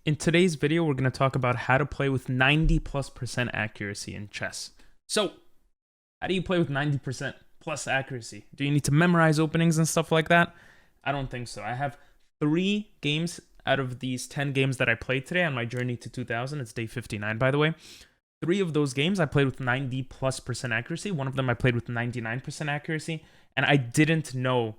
In today's video, we're going to talk about how to play with 90+% accuracy in chess. So, how do you play with 90% plus accuracy? Do you need to memorize openings and stuff like that? I don't think so. I have 3 games out of these 10 games that I played today on my journey to 2000. It's day 59, by the way. 3 of those games I played with 90+% accuracy. One of them I played with 99% accuracy, and I didn't know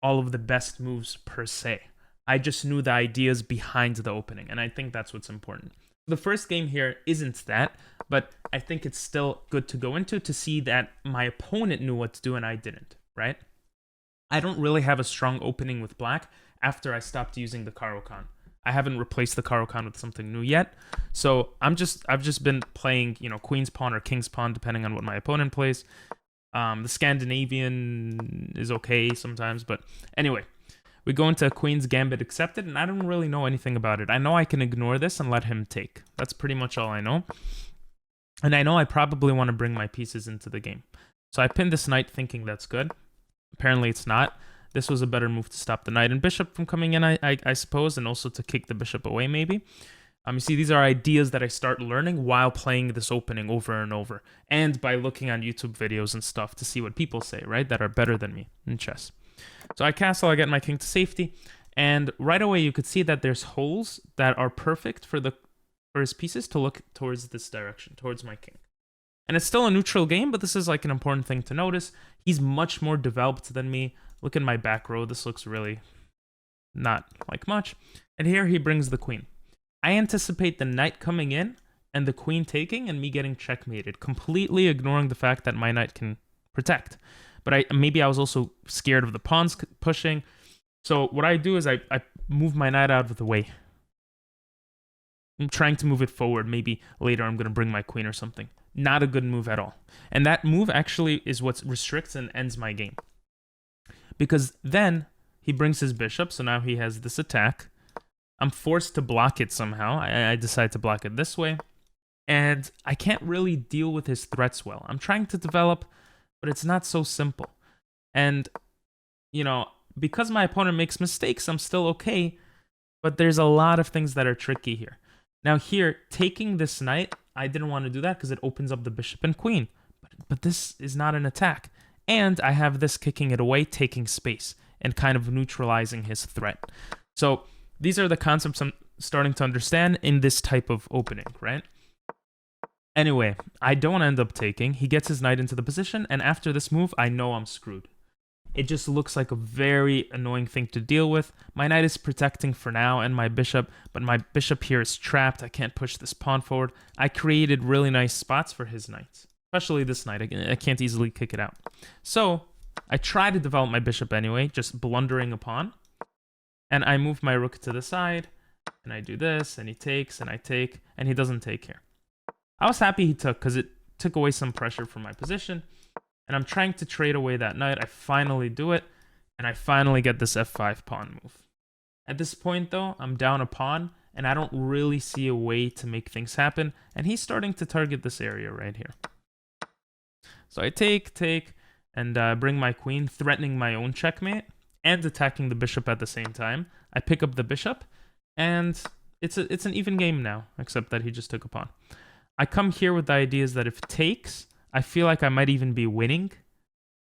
all of the best moves per se. I just knew the ideas behind the opening, and I think that's what's important. The first game here isn't that, but I think it's still good to go into to see that my opponent knew what to do and I didn't, right? I don't really have a strong opening with black after I stopped using the Caro-Kann. I haven't replaced the Caro-Kann with something new yet, so I've just been playing, Queen's Pawn or King's Pawn, depending on what my opponent plays. The Scandinavian is okay sometimes, but anyway. We go into Queen's Gambit accepted, and I don't really know anything about it. I know I can ignore this and let him take. That's pretty much all I know. And I know I probably want to bring my pieces into the game. So I pinned this knight thinking that's good. Apparently it's not. This was a better move to stop the knight and bishop from coming in, I suppose, and also to kick the bishop away maybe. You see, these are ideas that I start learning while playing this opening over and over, and by looking on YouTube videos and stuff to see what people say, right, that are better than me in chess. So I castle, I get my king to safety, and right away you could see that there's holes that are perfect for his pieces to look towards this direction, towards my king. And it's still a neutral game, but this is like an important thing to notice. He's much more developed than me. Look at my back row. This looks really not like much. And here he brings the queen. I anticipate the knight coming in and the queen taking and me getting checkmated, completely ignoring the fact that my knight can protect. But maybe I was also scared of the pawns pushing. So what I do is I move my knight out of the way. I'm trying to move it forward. Maybe later I'm going to bring my queen or something. Not a good move at all. And that move actually is what restricts and ends my game. Because then he brings his bishop, so now he has this attack. I'm forced to block it somehow. I decide to block it this way. And I can't really deal with his threats well. I'm trying to develop, but it's not so simple. And, because my opponent makes mistakes, I'm still okay. But there's a lot of things that are tricky here. Now here, taking this knight, I didn't want to do that because it opens up the bishop and queen. But this is not an attack. And I have this kicking it away, taking space, and kind of neutralizing his threat. So these are the concepts I'm starting to understand in this type of opening, right? Anyway, I don't end up taking. He gets his knight into the position, and after this move, I know I'm screwed. It just looks like a very annoying thing to deal with. My knight is protecting for now, and my bishop, but my bishop here is trapped. I can't push this pawn forward. I created really nice spots for his knights, especially this knight. I can't easily kick it out. So I try to develop my bishop anyway, just blundering a pawn. And I move my rook to the side, and I do this, and he takes, and I take, and he doesn't take here. I was happy he took because it took away some pressure from my position. And I'm trying to trade away that knight. I finally do it. And I finally get this f5 pawn move. At this point, though, I'm down a pawn. And I don't really see a way to make things happen. And he's starting to target this area right here. So I take, and bring my queen, threatening my own checkmate. And attacking the bishop at the same time. I pick up the bishop. And it's an even game now. Except that he just took a pawn. I come here with the ideas that if takes, I feel like I might even be winning.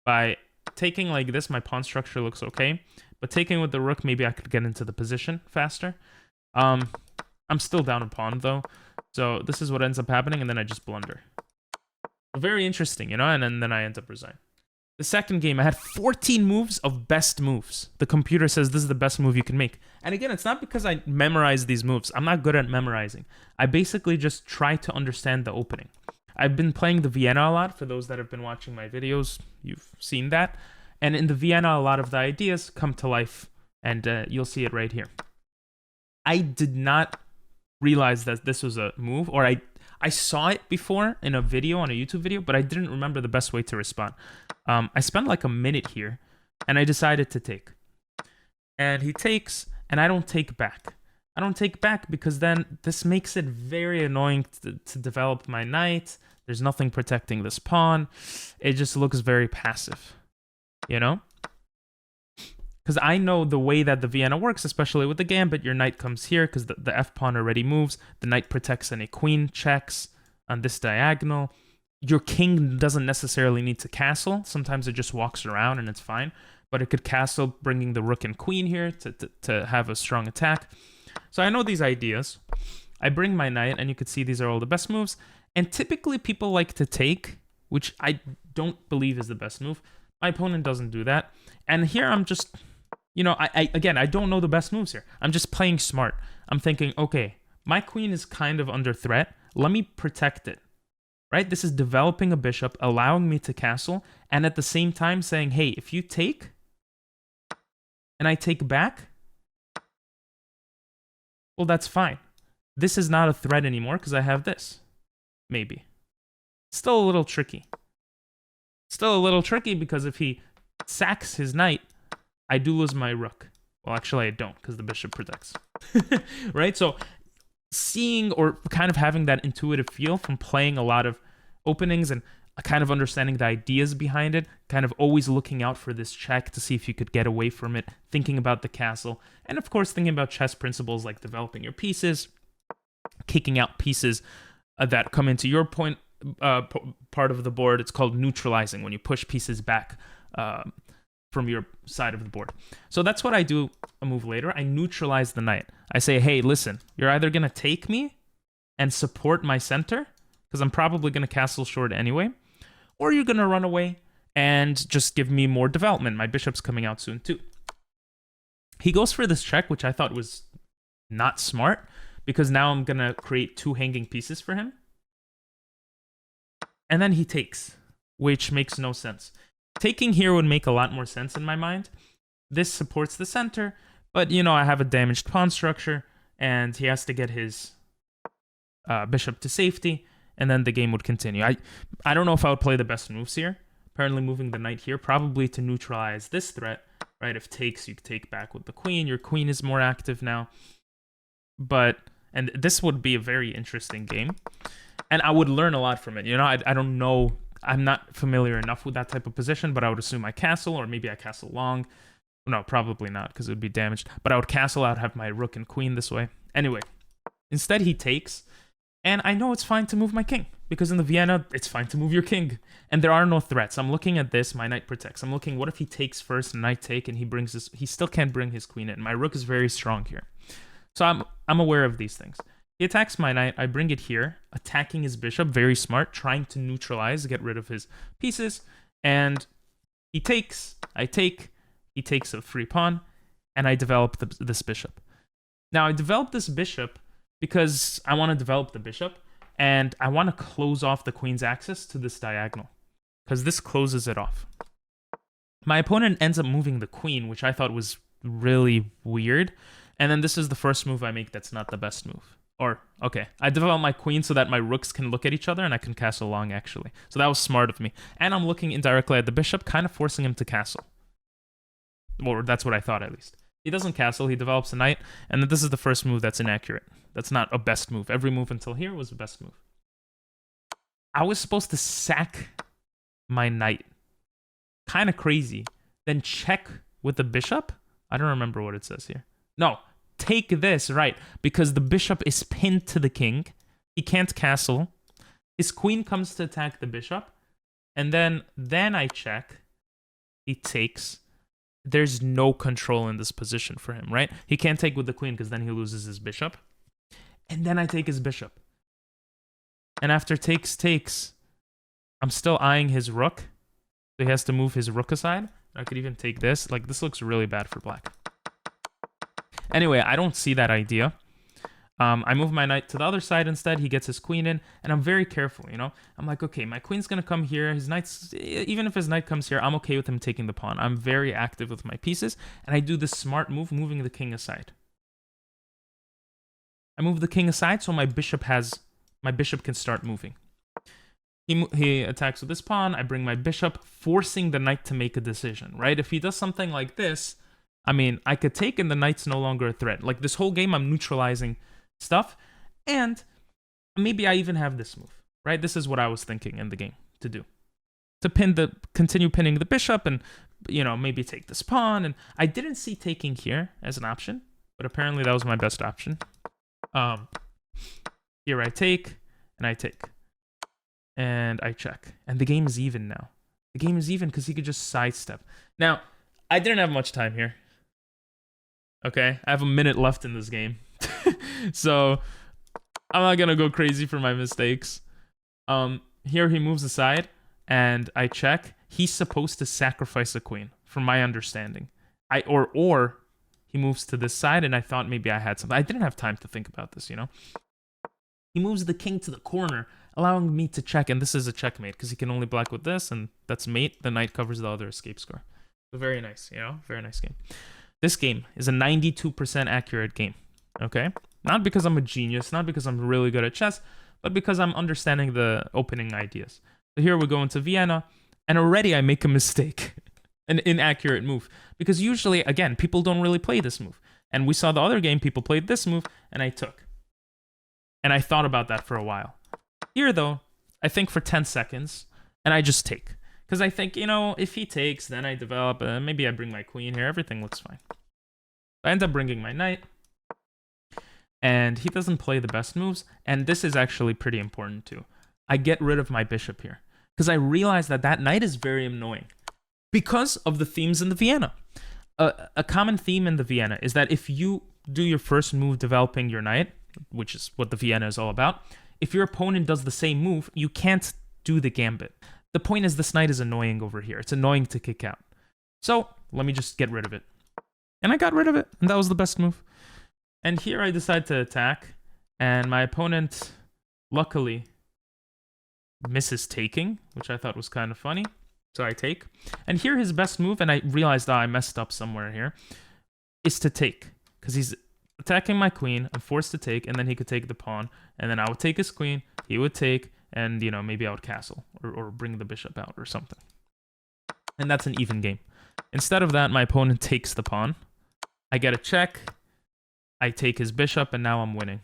By taking like this, my pawn structure looks okay. But taking with the rook, maybe I could get into the position faster. I'm still down a pawn, though. So this is what ends up happening, and then I just blunder. Very interesting, and then I end up resigning. The second game, I had 14 moves of best moves. The computer says this is the best move you can make. And again, it's not because I memorized these moves. I'm not good at memorizing. I basically just try to understand the opening. I've been playing the Vienna a lot. For those that have been watching my videos, you've seen that. And in the Vienna, a lot of the ideas come to life. And you'll see it right here. I did not realize that this was a move. Or I saw it before in a video, on a YouTube video, but I didn't remember the best way to respond. I spent like a minute here, and I decided to take. And he takes, and I don't take back. I don't take back because then this makes it very annoying to develop my knight. There's nothing protecting this pawn. It just looks very passive, Because because I know the way that the Vienna works, especially with the gambit. Your knight comes here because the f-pawn already moves. The knight protects any queen checks on this diagonal. Your king doesn't necessarily need to castle. Sometimes it just walks around and it's fine. But it could castle, bringing the rook and queen here to have a strong attack. So I know these ideas. I bring my knight, and you could see these are all the best moves. And typically people like to take, which I don't believe is the best move. My opponent doesn't do that. And here I'm just, you know, again, I don't know the best moves here. I'm just playing smart. I'm thinking, okay, my queen is kind of under threat. Let me protect it, right? This is developing a bishop, allowing me to castle, and at the same time saying, hey, if you take and I take back, well, that's fine. This is not a threat anymore because I have this. Maybe. Still a little tricky. Still a little tricky because if he sacks his knight, I do lose my rook. Well, actually, I don't because the bishop protects. Right? So seeing or kind of having that intuitive feel from playing a lot of openings and kind of understanding the ideas behind it, kind of always looking out for this check to see if you could get away from it, thinking about the castle, and of course thinking about chess principles like developing your pieces, kicking out pieces that come into your part of the board. It's called neutralizing, when you push pieces back from your side of the board. So that's what I do a move later. I neutralize the knight. I say, hey, listen, you're either going to take me and support my center, because I'm probably going to castle short anyway, or you're going to run away and just give me more development. My bishop's coming out soon too. He goes for this check, which I thought was not smart, because now I'm going to create two hanging pieces for him. And then he takes, which makes no sense. Taking here would make a lot more sense in my mind. This supports the center, but, you know, I have a damaged pawn structure, and he has to get his bishop to safety, and then the game would continue. I don't know if I would play the best moves here. Apparently moving the knight here, probably to neutralize this threat, right? If takes, you take back with the queen. Your queen is more active now. And this would be a very interesting game. And I would learn a lot from it. You know, I don't know. I'm not familiar enough with that type of position, but I would assume I castle, or maybe I castle long. No, probably not, because it would be damaged. But I would castle out, have my rook and queen this way. Anyway, instead he takes. And I know it's fine to move my king, because in the Vienna, it's fine to move your king. And there are no threats. I'm looking at this, my knight protects. I'm looking, what if he takes first, knight take, and he still can't bring his queen in. My rook is very strong here. So I'm aware of these things. He attacks my knight, I bring it here, attacking his bishop, very smart, trying to neutralize, get rid of his pieces. And he takes, I take, he takes a free pawn, and I develop this bishop. Now, I developed this bishop because I want to develop the bishop, and I want to close off the queen's access to this diagonal, because this closes it off. My opponent ends up moving the queen, which I thought was really weird, and then this is the first move I make that's not the best move. Or, okay, I develop my queen so that my rooks can look at each other, and I can castle long, actually. So that was smart of me. And I'm looking indirectly at the bishop, kind of forcing him to castle. Or that's what I thought, at least. He doesn't castle, he develops a knight, and then this is the first move that's inaccurate. That's not a best move. Every move until here was the best move. I was supposed to sack my knight. Kind of crazy. Then check with the bishop? I don't remember what it says here. No, take this, right, because the bishop is pinned to the king. He can't castle. His queen comes to attack the bishop, and then I check. He takes. There's no control in this position for him, right? He can't take with the queen because then he loses his bishop. And then I take his bishop. And after takes, I'm still eyeing his rook. So he has to move his rook aside. I could even take this. Like, this looks really bad for black. Anyway, I don't see that idea. I move my knight to the other side instead. He gets his queen in, and I'm very careful, you know? I'm like, okay, my queen's going to come here. His knight's, even if his knight comes here, I'm okay with him taking the pawn. I'm very active with my pieces, and I do this smart move, moving the king aside. I move the king aside so my bishop can start moving. He attacks with this pawn. I bring my bishop, forcing the knight to make a decision, right? If he does something like this, I mean, I could take and the knight's no longer a threat. Like, this whole game, I'm neutralizing stuff, and maybe I even have this move, right? This is what I was thinking in the game to do. To continue pinning the bishop and you know, maybe take this pawn. And I didn't see taking here as an option, but apparently that was my best option. Here I take, and I take. And I check. And the game is even now. The game is even because he could just sidestep. Now, I didn't have much time here. Okay? I have a minute left in this game. So, I'm not gonna go crazy for my mistakes. Here he moves aside, and I check. He's supposed to sacrifice a queen, from my understanding. Or he moves to this side, and I thought maybe I had something. I didn't have time to think about this, you know? He moves the king to the corner, allowing me to check, and this is a checkmate, because he can only black with this, and that's mate. The knight covers the other escape score. So very nice, you know? Very nice game. This game is a 92% accurate game, okay? Not because I'm a genius, not because I'm really good at chess, but because I'm understanding the opening ideas. So here we go into Vienna, and already I make a mistake. An inaccurate move. Because usually, again, people don't really play this move. And we saw the other game, people played this move, and I took. And I thought about that for a while. Here, though, I think for 10 seconds, and I just take. Because I think, you know, if he takes, then I develop, maybe I bring my queen here, everything looks fine. I end up bringing my knight. And he doesn't play the best moves, and this is actually pretty important too. I get rid of my bishop here, because I realize that that knight is very annoying. Because of the themes in the Vienna. A common theme in the Vienna is that if you do your first move developing your knight, which is what the Vienna is all about, if your opponent does the same move, you can't do the gambit. The point is this knight is annoying over here. It's annoying to kick out. So let me just get rid of it. And I got rid of it, and that was the best move. And here I decide to attack, and my opponent, luckily, misses taking, which I thought was kind of funny. So I take. And here his best move, and I realized I messed up somewhere here, is to take. Because he's attacking my queen, I'm forced to take, and then he could take the pawn, and then I would take his queen, he would take, and, you know, maybe I would castle, or bring the bishop out, or something. And that's an even game. Instead of that, my opponent takes the pawn. I get a check. I take his bishop, and now I'm winning.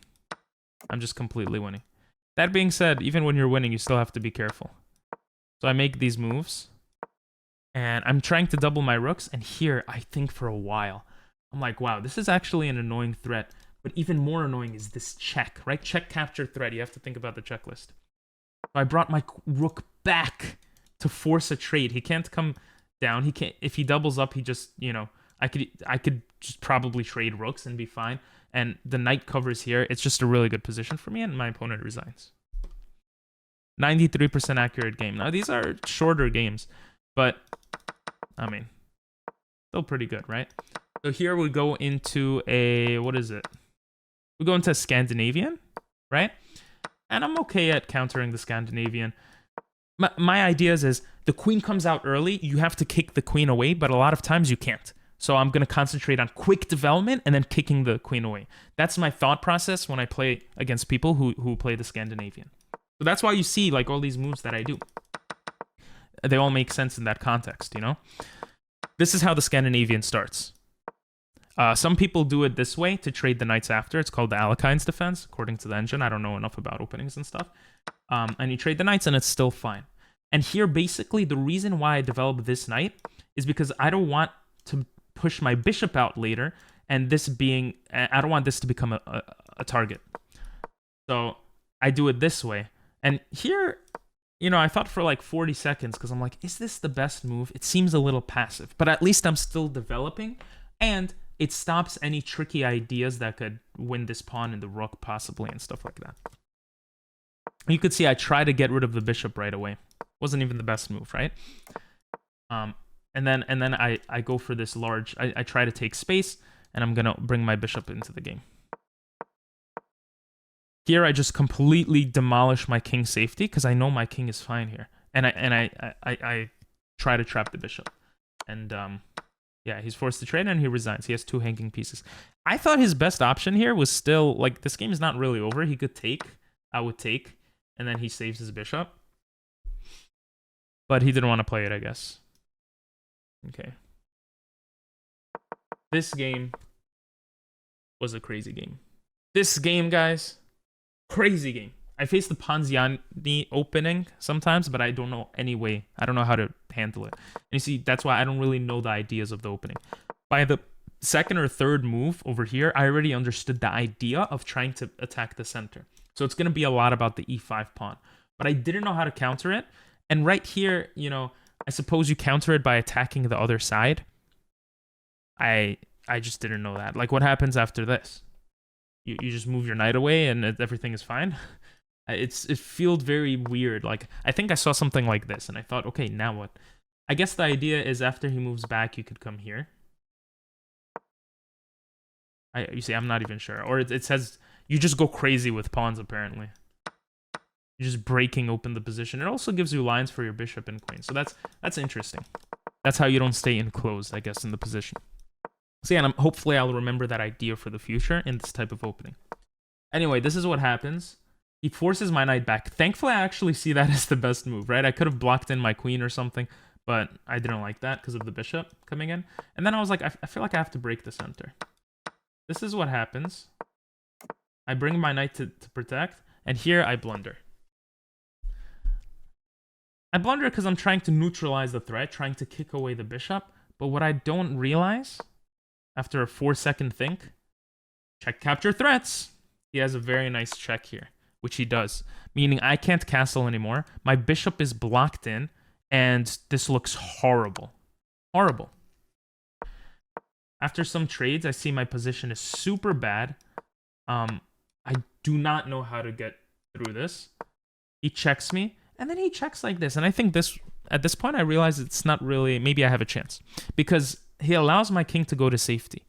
I'm just completely winning. That being said, even when you're winning, you still have to be careful. So I make these moves, and I'm trying to double my rooks, and here, I think for a while, I'm like, wow, this is actually an annoying threat, but even more annoying is this check, right? Check, capture, threat. You have to think about the checklist. So I brought my rook back to force a trade. He can't come down. He can't. If he doubles up, he just, you know, I could just probably trade rooks and be fine. And the knight covers here. It's just a really good position for me, and my opponent resigns. 93% accurate game. Now, these are shorter games, but, I mean, still pretty good, right? So here we go into a, what is it? We go into a Scandinavian, right? And I'm okay at countering the Scandinavian. My ideas is the queen comes out early, you have to kick the queen away, but a lot of times you can't. So I'm going to concentrate on quick development and then kicking the queen away. That's my thought process when I play against people who play the Scandinavian. So that's why you see like all these moves that I do. They all make sense in that context, you know? This is how the Scandinavian starts. Some people do it this way to trade the knights after. It's called the Alekhines defense, according to the engine. I don't know enough about openings and stuff. And you trade the knights and it's still fine. And here, basically, the reason why I developed this knight is because I don't want to push my bishop out later, and this being, I don't want this to become a target. So I do it this way. And here, you know, I thought for like 40 seconds, because I'm like, is this the best move? It seems a little passive, but at least I'm still developing, and it stops any tricky ideas that could win this pawn and the rook possibly and stuff like that. You could see I try to get rid of the bishop right away. Wasn't even the best move, right? And then I go for this large, I try to take space, and I'm gonna bring my bishop into the game. Here I just completely demolish my king safety because I know my king is fine here, and I try to trap the bishop, and yeah, he's forced to trade and he resigns. He has 2 hanging pieces. I thought his best option here was still like this game is not really over. He could take, I would take, and then he saves his bishop, but he didn't want to play it, I guess. Okay. This game was a crazy game. This game, guys, crazy game. I face the Ponziani opening sometimes, but I don't know any way. I don't know how to handle it. And you see, that's why I don't really know the ideas of the opening. By the second or third move over here, I already understood the idea of trying to attack the center. So it's going to be a lot about the e5 pawn. But I didn't know how to counter it. And right here, you know, I suppose you counter it by attacking the other side. I just didn't know that. Like, what happens after this? You just move your knight away and everything is fine? It feels very weird. Like, I think I saw something like this, and I thought, okay, now what? I guess the idea is after he moves back, you could come here. You see, I'm not even sure. Or it says you just go crazy with pawns, apparently. You're just breaking open the position. It also gives you lines for your bishop and queen. So that's interesting. That's how you don't stay enclosed, I guess, in the position. So yeah, and hopefully I'll remember that idea for the future in this type of opening. Anyway, this is what happens. He forces my knight back. Thankfully, I actually see that as the best move, right? I could have blocked in my queen or something, but I didn't like that because of the bishop coming in. And then I was like, I feel like I have to break the center. This is what happens. I bring my knight to protect, and here I blunder. I blunder because I'm trying to neutralize the threat, trying to kick away the bishop, but what I don't realize, after a 4-second think, check capture threats. He has a very nice check here, which he does, meaning I can't castle anymore. My bishop is blocked in, and this looks horrible. Horrible. After some trades, I see my position is super bad. I do not know how to get through this. He checks me, and then he checks like this. And I think this, at this point, I realize it's not really, maybe I have a chance. Because he allows my king to go to safety.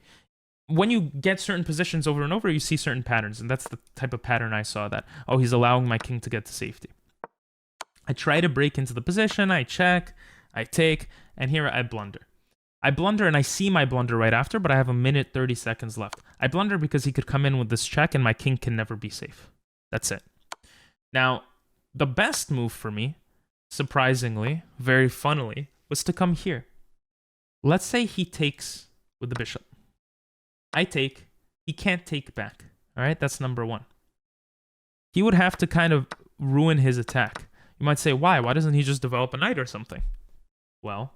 When you get certain positions over and over, you see certain patterns. And that's the type of pattern I saw that, oh, he's allowing my king to get to safety. I try to break into the position, I check, I take, and here I blunder. I blunder, and I see my blunder right after, but I have 1 minute, 30 seconds left. I blunder because he could come in with this check, and my king can never be safe. That's it. Now, the best move for me, surprisingly, very funnily, was to come here. Let's say he takes with the bishop. I take. He can't take back. All right, that's number one. He would have to kind of ruin his attack. You might say, why? Why doesn't he just develop a knight or something? Well,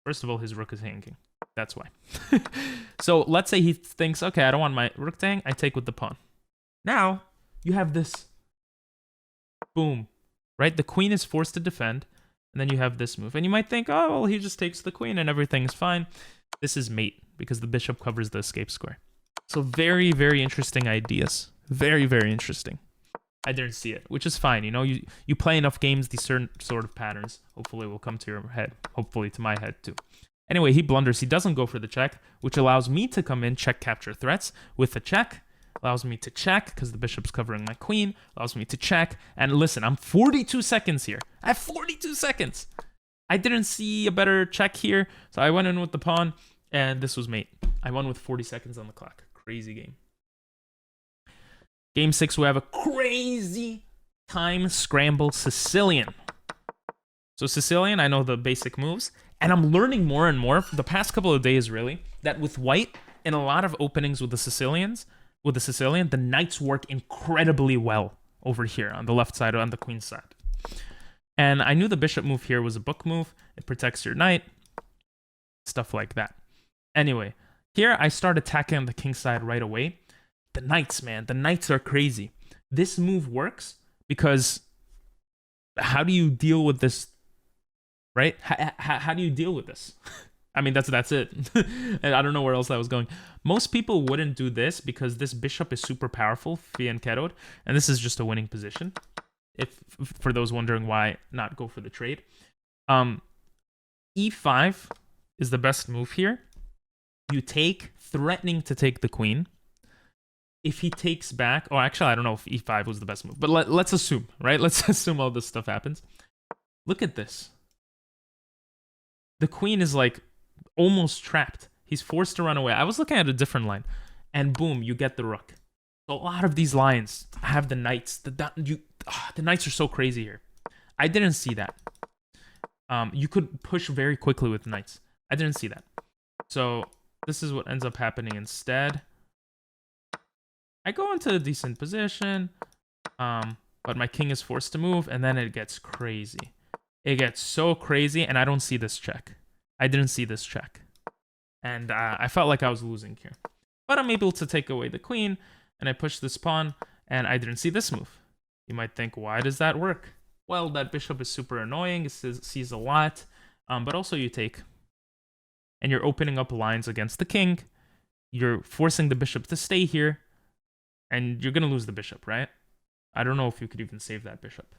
first of all, his rook is hanging. That's why. So let's say he thinks, okay, I don't want my rook to hang. I take with the pawn. Now, you have this. Boom. Right? The queen is forced to defend. And then you have this move. And you might think, oh, well, he just takes the queen and everything is fine. This is mate because the bishop covers the escape square. So very, very interesting ideas. Very, very interesting. I didn't see it, which is fine. You know, you play enough games, these certain sort of patterns hopefully will come to your head. Hopefully to my head too. Anyway, he blunders. He doesn't go for the check, which allows me to come in, check capture threats with the check. Allows me to check because the bishop's covering my queen. Allows me to check. And listen, I'm 42 seconds here. I have 42 seconds. I didn't see a better check here, so I went in with the pawn, and this was mate. I won with 40 seconds on the clock. Crazy game. Game 6, we have a crazy time scramble Sicilian. So Sicilian, I know the basic moves, and I'm learning more and more for the past couple of days, really, that with white, in a lot of openings with the Sicilian, the knights work incredibly well over here on the left side or on the queen side. And I knew the bishop move here was a book move. It protects your knight, stuff like that. Anyway, here I start attacking on the king side right away. The knights, man, the knights are crazy. This move works because how do you deal with this, right? How do you deal with this? I mean, that's it. And I don't know where else that was going. Most people wouldn't do this because this bishop is super powerful, fianchettoed, and this is just a winning position. If for those wondering why not go for the trade. E5 is the best move here. You take, threatening to take the queen. If he takes back, oh, actually, I don't know if E5 was the best move, but let's assume, right? Let's assume all this stuff happens. Look at this. The queen is like almost trapped. He's forced to run away. I was looking at a different line, and boom, you get the rook. A lot of these lines have the knights. The knights are so crazy here. I didn't see that. You could push very quickly with knights. I didn't see that. So this is what ends up happening instead. I go into a decent position, but my king is forced to move, and then it gets crazy. it gets so crazy, and I don't see this check. I didn't see this check. And I felt like I was losing here. But I'm able to take away the queen, and I push this pawn, and I didn't see this move. You might think, why does that work? Well, that bishop is super annoying. It sees a lot. But also you take. And you're opening up lines against the king. You're forcing the bishop to stay here. And you're going to lose the bishop, right? I don't know if you could even save that bishop.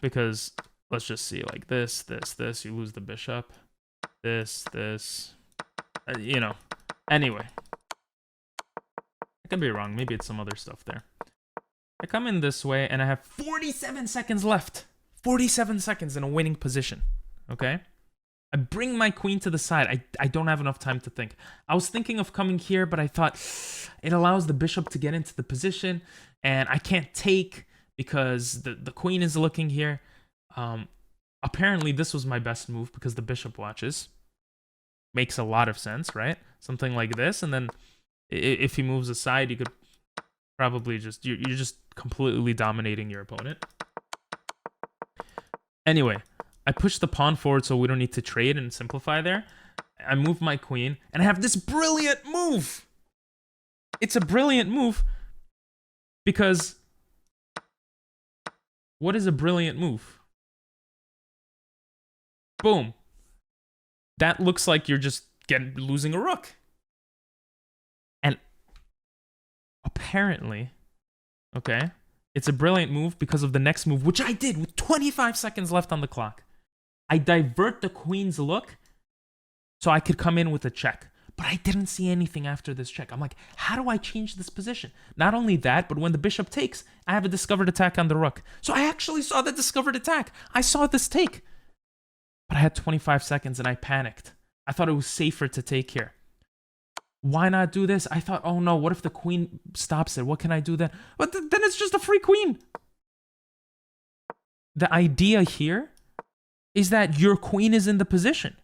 Because let's just see, like this, you lose the bishop. This. You know. Anyway. I could be wrong. Maybe it's some other stuff there. I come in this way, and I have 47 seconds left. 47 seconds in a winning position. Okay? I bring my queen to the side. I don't have enough time to think. I was thinking of coming here, but I thought it allows the bishop to get into the position, and I can't take because the queen is looking here. Apparently, this was my best move because the bishop watches. Makes a lot of sense, right? Something like this, and then if he moves aside, you could probably just... You're just completely dominating your opponent. Anyway, I push the pawn forward so we don't need to trade and simplify there. I move my queen, and I have this brilliant move! It's a brilliant move because... What is a brilliant move? Boom. That looks like you're just losing a rook. And apparently, okay, it's a brilliant move because of the next move, which I did with 25 seconds left on the clock. I divert the queen's look so I could come in with a check. But I didn't see anything after this check. I'm like, how do I change this position? Not only that, but when the bishop takes, I have a discovered attack on the rook. So I actually saw the discovered attack. I saw this take. But I had 25 seconds and I panicked. I thought it was safer to take here. Why not do this? I thought, oh no, what if the queen stops it? What can I do then? But then it's just a free queen. The idea here is that your queen is in the position.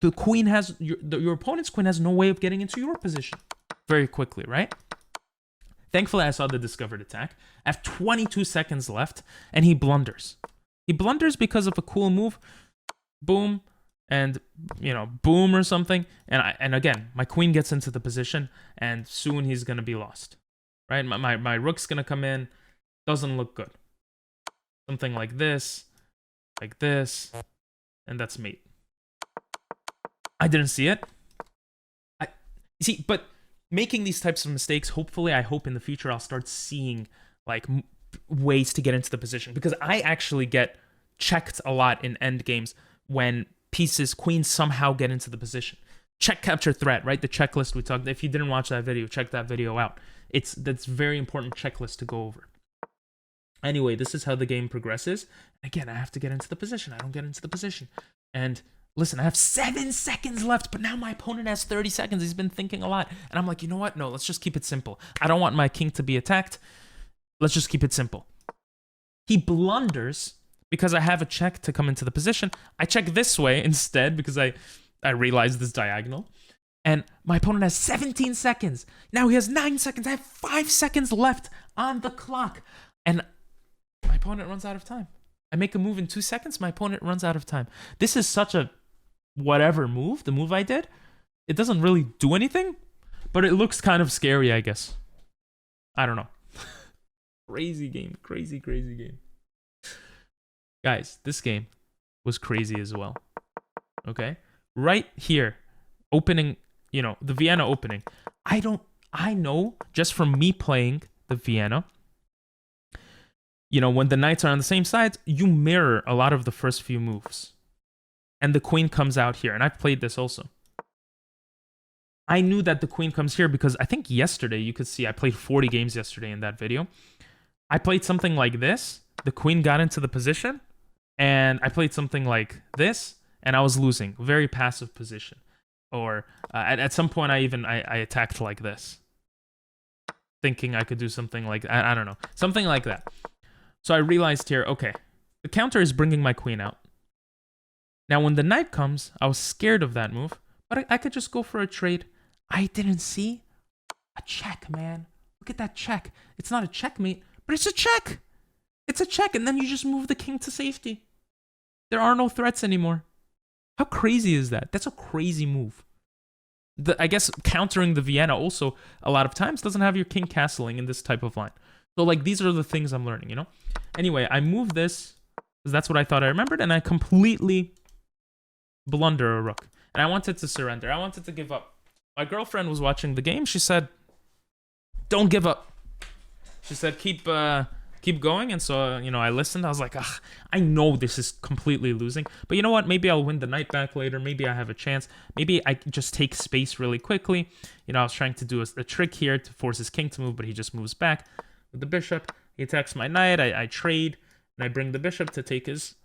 The queen has, your opponent's queen has no way of getting into your position very quickly, right? Thankfully, I saw the discovered attack. I have 22 seconds left, and he blunders. He blunders because of a cool move. Boom, and, you know, boom or something. And again, my queen gets into the position, and soon he's going to be lost, right? My rook's going to come in. Doesn't look good. Something like this, and that's mate. I didn't see it. You see, but making these types of mistakes, hopefully, I hope in the future I'll start seeing like ways to get into the position, because I actually get checked a lot in end games when queens somehow get into the position. Check capture threat, right? The checklist we talked. If you didn't watch that video, check that video out. That's very important checklist to go over. Anyway, this is how the game progresses. Again, I have to get into the position. I don't get into the position, and listen, I have 7 seconds left, but now my opponent has 30 seconds. He's been thinking a lot. And I'm like, you know what? No, let's just keep it simple. I don't want my king to be attacked. Let's just keep it simple. He blunders because I have a check to come into the position. I check this way instead because I realized this diagonal. And my opponent has 17 seconds. Now he has 9 seconds. I have 5 seconds left on the clock. And my opponent runs out of time. I make a move in 2 seconds. My opponent runs out of time. This is such a whatever move, the move I did, it doesn't really do anything, but it looks kind of scary, I guess. I don't know. Crazy game. Crazy game. Guys, this game was crazy as well. Okay? Right here, opening, you know, the Vienna opening. I know just from me playing the Vienna, you know, when the knights are on the same sides, you mirror a lot of the first few moves. And the queen comes out here. And I've played this also. I knew that the queen comes here because I think yesterday, you could see I played 40 games yesterday in that video. I played something like this. The queen got into the position. And I played something like this. And I was losing. Very passive position. Or at some point, I attacked like this. Thinking I could do something like, I don't know. Something like that. So I realized here, okay, the counter is bringing my queen out. Now, when the knight comes, I was scared of that move, but I could just go for a trade. I didn't see a check, man. Look at that check. It's not a checkmate, but it's a check. It's a check, and then you just move the king to safety. There are no threats anymore. How crazy is that? That's a crazy move. I guess countering the Vienna also a lot of times doesn't have your king castling in this type of line. So like these are the things I'm learning, you know? Anyway, I move this because that's what I thought I remembered, and I completely blunder a rook. And I wanted to surrender. I wanted to give up. My girlfriend was watching the game. She said, "Don't give up." She said, keep going. And so, you know, I listened. I was like, ugh, I know this is completely losing. But you know what? Maybe I'll win the knight back later. Maybe I have a chance. Maybe I just take space really quickly. You know, I was trying to do a trick here to force his king to move, but he just moves back with the bishop. He attacks my knight. I trade, and I bring the bishop to take his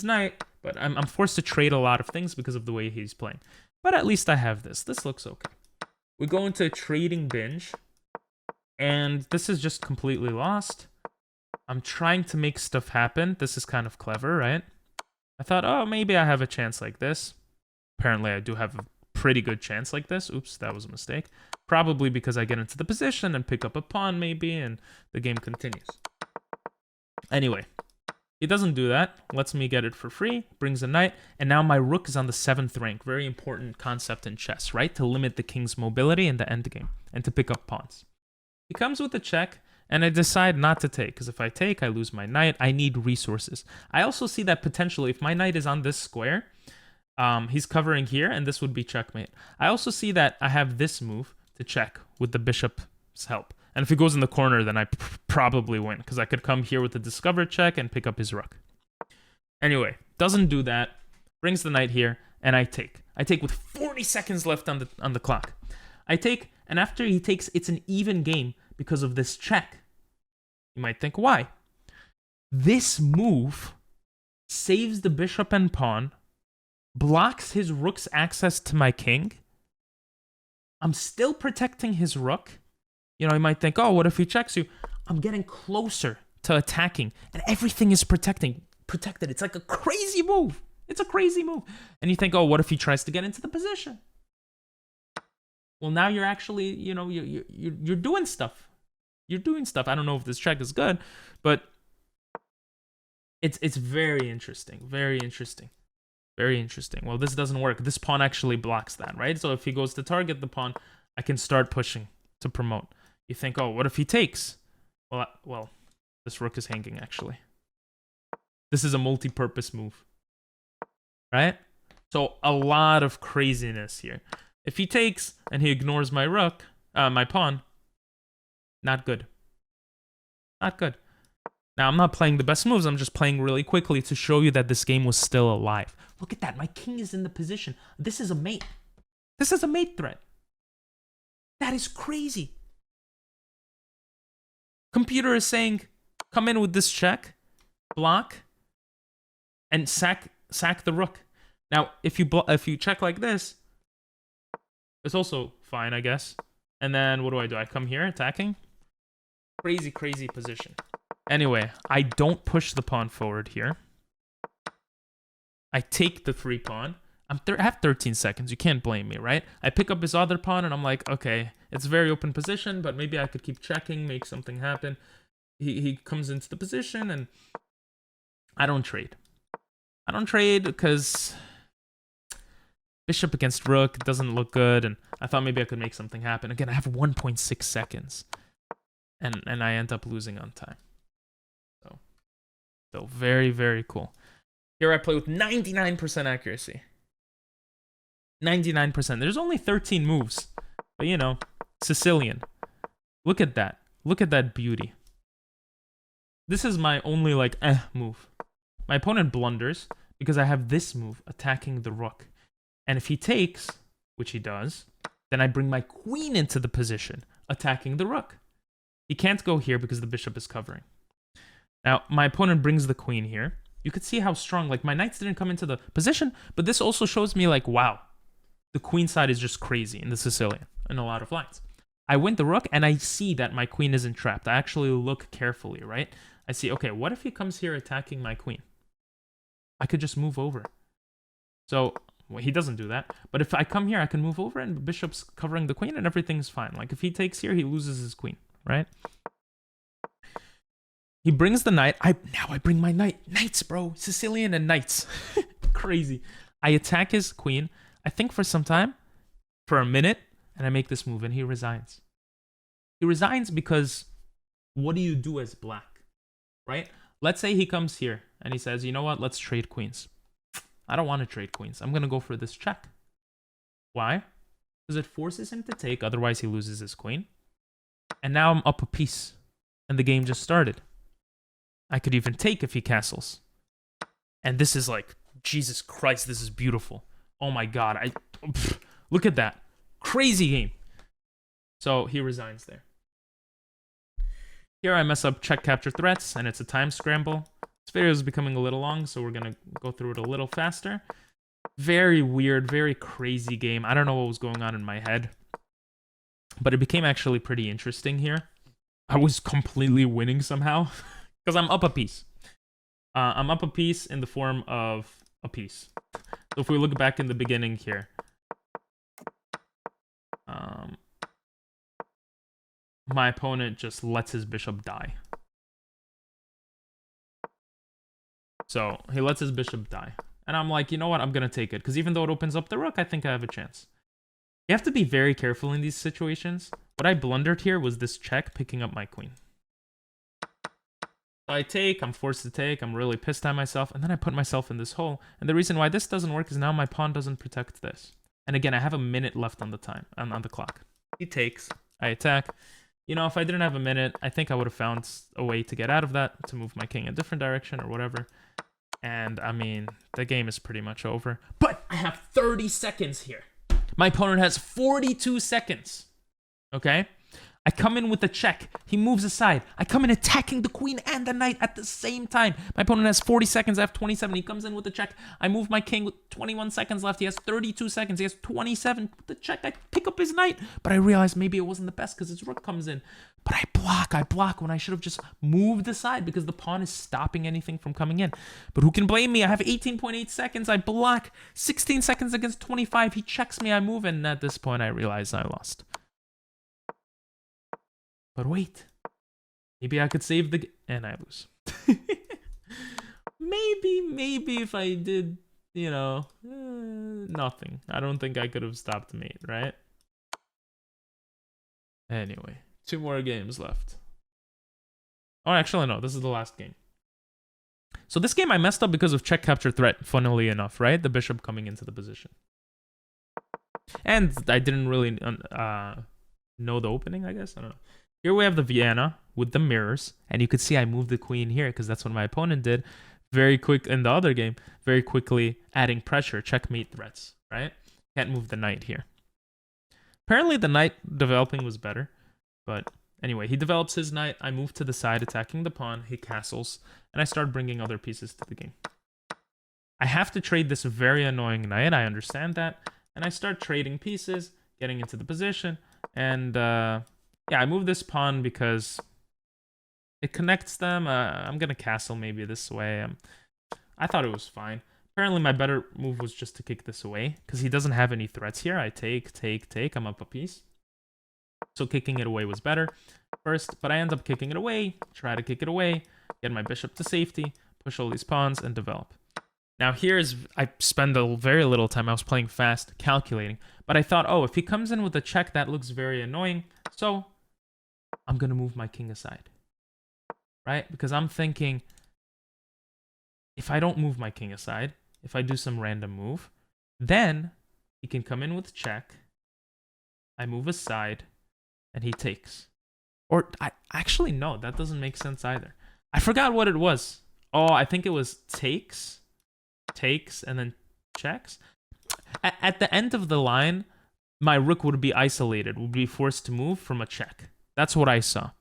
knight. But I'm forced to trade a lot of things because of the way he's playing. But at least I have this. This looks okay. We go into a trading binge. And this is just completely lost. I'm trying to make stuff happen. This is kind of clever, right? I thought, oh, maybe I have a chance like this. Apparently, I do have a pretty good chance like this. Oops, that was a mistake. Probably because I get into the position and pick up a pawn, maybe, and the game continues. Anyway, he doesn't do that. Lets me get it for free. Brings a knight. And now my rook is on the 7th rank. Very important concept in chess, right? To limit the king's mobility in the endgame and to pick up pawns. He comes with a check, and I decide not to take, because if I take, I lose my knight. I need resources. I also see that potentially, if my knight is on this square, he's covering here, and this would be checkmate. I also see that I have this move to check with the bishop's help. And if he goes in the corner, then I probably win, because I could come here with the discover check and pick up his rook. Anyway, doesn't do that. Brings the knight here, and I take. I take with 40 seconds left on the clock. I take... And after he takes, it's an even game because of this check. You might think, why? This move saves the bishop and pawn, blocks his rook's access to my king. I'm still protecting his rook. You know, you might think, oh, what if he checks you? I'm getting closer to attacking, and everything is protected. It's like a crazy move. It's a crazy move. And you think, oh, what if he tries to get into the position? Well, now you're actually, you know, you're doing stuff. You're doing stuff. I don't know if this check is good, but it's very interesting. Very interesting. Very interesting. Well, this doesn't work. This pawn actually blocks that, right? So if he goes to target the pawn, I can start pushing to promote. You think, oh, what if he takes? Well, this rook is hanging, actually. This is a multi-purpose move, right? So a lot of craziness here. If he takes and he ignores my rook, my pawn, not good. Not good. Now, I'm not playing the best moves. I'm just playing really quickly to show you that this game was still alive. Look at that. My king is in the position. This is a mate. This is a mate threat. That is crazy. Computer is saying, come in with this check, block, and sack the rook. Now, if you check like this, it's also fine, I guess. And then what do? I come here, attacking? Crazy, crazy position. Anyway, I don't push the pawn forward here. I take the free pawn. I have 13 seconds. You can't blame me, right? I pick up his other pawn, and I'm like, okay, it's a very open position, but maybe I could keep checking, make something happen. He comes into the position, and I don't trade. I don't trade because... bishop against rook, it doesn't look good, and I thought maybe I could make something happen. Again, I have 1.6 seconds, and I end up losing on time. So very, very cool. Here I play with 99% accuracy. 99%. There's only 13 moves, but you know, Sicilian. Look at that. Look at that beauty. This is my only like move. My opponent blunders because I have this move attacking the rook. And if he takes, which he does, then I bring my queen into the position, attacking the rook. He can't go here because the bishop is covering. Now, my opponent brings the queen here. You could see how strong, like my knights didn't come into the position, but this also shows me like, wow, the queen side is just crazy in the Sicilian in a lot of lines. I win the rook and I see that my queen isn't trapped. I actually look carefully, right? I see, okay, what if he comes here attacking my queen? I could just move over. So... well, he doesn't do that. But if I come here, I can move over and the bishop's covering the queen and everything's fine. Like if he takes here, he loses his queen, right? He brings the knight. Now I bring my knight. Knights, bro. Sicilian and knights. Crazy. I attack his queen, I think for some time, for a minute, and I make this move, and he resigns. He resigns because what do you do as black, right? Let's say he comes here, and he says, you know what? Let's trade queens. I don't want to trade queens. I'm going to go for this check. Why? Because it forces him to take, otherwise he loses his queen. And now I'm up a piece, and the game just started. I could even take if he castles. And this is like, Jesus Christ, this is beautiful. Oh my God, look at that. Crazy game. So he resigns there. Here I mess up check capture threats, and it's a time scramble. This video is becoming a little long, so we're going to go through it a little faster. Very weird, very crazy game. I don't know what was going on in my head, but it became actually pretty interesting here. I was completely winning somehow. Because I'm up a piece. I'm up a piece in the form of a piece. So if we look back in the beginning here. My opponent just lets his bishop die. So he lets his bishop die. And I'm like, you know what? I'm going to take it. Because even though it opens up the rook, I think I have a chance. You have to be very careful in these situations. What I blundered here was this check picking up my queen. I take, I'm forced to take, I'm really pissed at myself, and then I put myself in this hole. And the reason why this doesn't work is now my pawn doesn't protect this. And again, I have a minute left on the time, on the clock. He takes, I attack. You know, if I didn't have a minute, I think I would have found a way to get out of that, to move my king a different direction or whatever. And I mean, the game is pretty much over. But I have 30 seconds here. My opponent has 42 seconds. Okay? I come in with a check. He moves aside. I come in attacking the queen and the knight at the same time. My opponent has 40 seconds. I have 27. He comes in with a check. I move my king with 21 seconds left. He has 32 seconds. He has 27. With the check, I pick up his knight. But I realize maybe it wasn't the best because his rook comes in. But I block when I should have just moved aside because the pawn is stopping anything from coming in. But who can blame me? I have 18.8 seconds. I block. 16 seconds against 25. He checks me. I move. And at this point, I realize I lost. But wait, maybe I could save the... And I lose. maybe if I did, you know, nothing. I don't think I could have stopped mate, right? Anyway, 2 more games left. Oh, actually, no, this is the last game. So this game I messed up because of check capture threat, funnily enough, right? The bishop coming into the position. And I didn't really know the opening, I guess. I don't know. Here we have the Vienna with the mirrors, and you could see I moved the queen here because that's what my opponent did. Very quick in the other game, very quickly adding pressure, checkmate threats, right? Can't move the knight here. Apparently the knight developing was better, but anyway, he develops his knight. I move to the side, attacking the pawn. He castles, and I start bringing other pieces to the game. I have to trade this very annoying knight. I understand that, and I start trading pieces, getting into the position, and yeah, I move this pawn because it connects them. I'm going to castle maybe this way. I thought it was fine. Apparently, my better move was just to kick this away because he doesn't have any threats here. I take. I'm up a piece. So kicking it away was better first, but I end up kicking it away, try to kick it away, get my bishop to safety, push all these pawns, and develop. Now I spend a very little time. I was playing fast, calculating, but I thought, oh, if he comes in with a check, that looks very annoying. So I'm going to move my king aside, right? Because I'm thinking, if I don't move my king aside, if I do some random move, then he can come in with check. I move aside, and he takes. Or, actually, no, that doesn't make sense either. I forgot what it was. Oh, I think it was takes, and then checks. At the end of the line, my rook would be isolated, would be forced to move from a check. That's what I saw.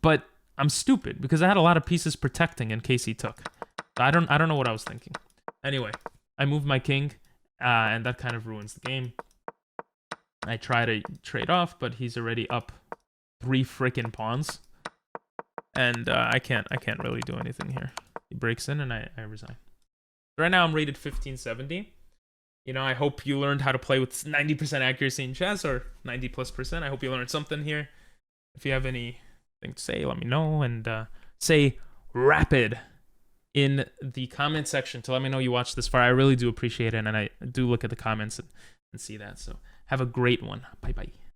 But I'm stupid because I had a lot of pieces protecting in case he took. I don't know what I was thinking. Anyway, I move my king, and that kind of ruins the game. I try to trade off, but he's already up 3 freaking pawns. And I can't really do anything here. He breaks in and I resign. Right now I'm rated 1570. You know, I hope you learned how to play with 90% accuracy in chess, or 90+%. I hope you learned something here. If you have anything to say, let me know. And say rapid in the comment section to let me know you watched this far. I really do appreciate it, and I do look at the comments and see that. So have a great one. Bye bye.